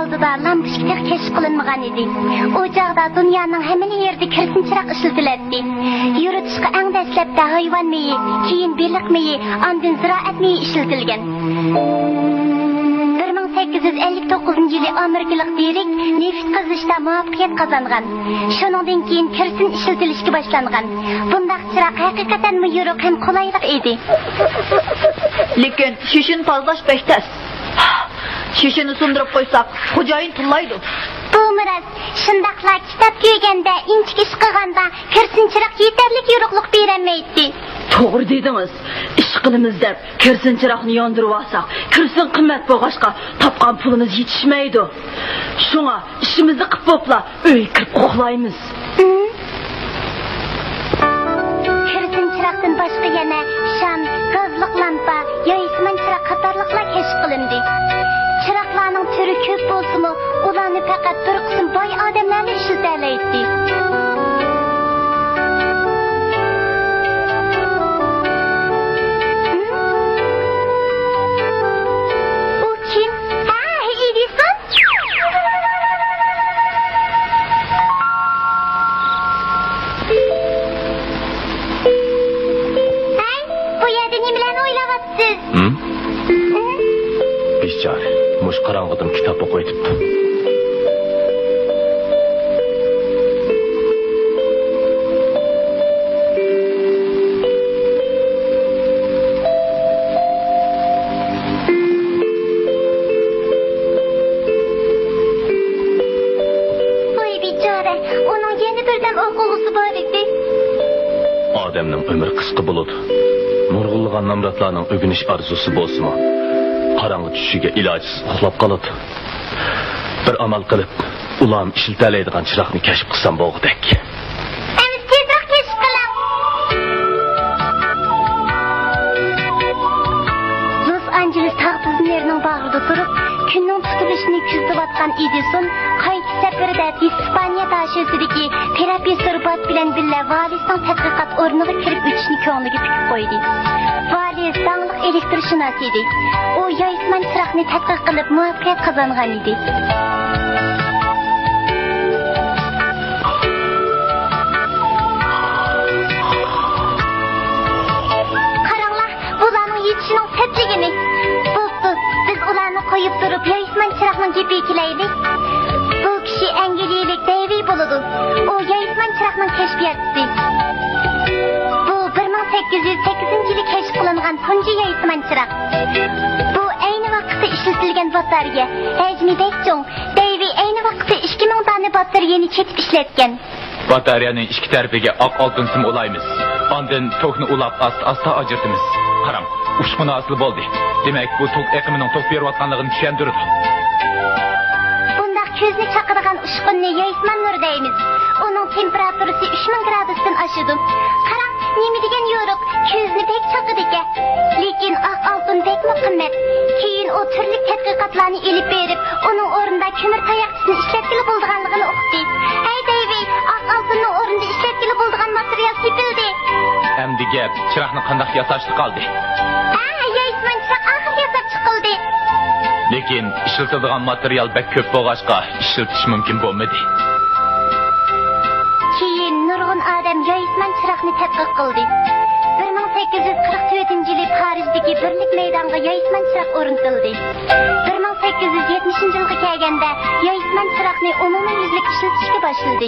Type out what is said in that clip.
oldida lampochka keşf qilinmagan edi. O chaqda dunyoning hamma yerida kirsin chiroq ishlatiladi. Yuritishga eng dastlabda hayvon meyi, keyin baliq meyi, ondan ziroat meyi ishlatilgan. 1859 yılı Amerikalik Derek neft qazishda muvaffaqiyat qozongan. Shuningdan keyin kirsin ishlatilishga boshlangan. Bundaq chiroq haqiqatan yo'riq ham qulaylik edi. Lekin shishin tozalash bektas. Shishini sundirib qo'ysak, xo'jayin tullaydi. Bu miras shundaqla kitob ko'yganda, inchik ish qilganda kirsin chiroq yetarli yo'riqlik berolmaydi. To'g'ri dedingiz. Ish qilamiz deb kirsin chiroqni yondirib olsak, kirsin qimmat bo'lg'achqa topgan pulimiz yetishmaydi. Shunga ishimizni qilib bo'pla, uy kirib uxlaymiz. Kirsin chiroqdan boshqa yana sham, gazliq lampa, yoyisman chiroq qatorliqlar keşf qilindi. Chiroqlarning turi ko'p bo'lsa-mu, ularni faqat bir qism boy odamlarni ishlatalaydi. Qarang'idim kitob o'qiyotibdi. Voy bechora, uning yana birdan o'quvchisi bor edi. Odamning umri qisqa bo'ladi. Nurg'ulg'an namratlarning o'g'inish orzusi bo'lsa-mu, qarang'i tushishiga ilojsiz uxlab qoladi. Bir amal qilib, ulam ishlatiladigan chiroqni kashf qilsam bo'lg'idek. Endi tezroq kashf qilam. Los Angeles taqdizlarining bag'rida turib, kunning tutilishini kuzatayotgan Edison qayta safarda Ispaniya dashtidagi professor Bat bilan birga Valisning tadqiqot o'rniga kirib o'tishni ko'ngliga tikib qo'ydi. Valis danglik elektroshunos edi. O yoyisman chiroqni tadqiq qilib muvaffaqiyat qozongan edi. Qaranglar, bularning yetishining tepchigini. Bo'pti, biz ularni qo'yib turib yoyisman chiroqning gapiga kelaylik. Bu kishi Angliyalik David bo'ladi. O yoyisman chiroqning kashfiyotchisi. 1808 keşf qilingan tunji yoyisman chiroq. Bu ayni vaqtda ishlatilgan batarya. Hajmi cho'ng. David ayni vaqtda 2000 dona batariyani chekib ishlatgan. Bataryaning ikki tarafiga oq oltin sim ulaymiz. Ondan tokni ulab asta ajirtimiz. Qarang, ushquni asli bo'ldi. Demak, bu tok eqimining tok berayotganligini tushuntirdi. Bundaq ko'zni chaqirgan ushqunni yoyisman nur deymiz. Uning temperaturasi 3000 gradusdan oshadi. Qarang, nima degan yo'riq, ko'zni bek chaqidi ekan. Lekin oq oltin bekmi qimmat. Keyin o turli tadqiqotlarni elib berib, uning o'rnida ko'mir tayoqchisini ishlatgili bo'lganligini uqdi. Hey David, oq oltinning o'rnida ishlatgili bo'lgan material topildi. Endi gap chiroqni qanday yasashni qoldi. Yoyisman chiroq oxir yasab chiqildi. Lekin ishlatiladigan material bek ko'p bo'lg'achqa ishlatish mumkin bo'lmadi. Keyin nurg'un odam yoyisman chiroqni tadqiq qildi. 1844-yili Parijdagi Birlik maydoniga yoyisman chiroq o'rnatildi. 1870-yilga kelganda yoyisman chiroqni umumiy yuzlik ishlatishga boshladi.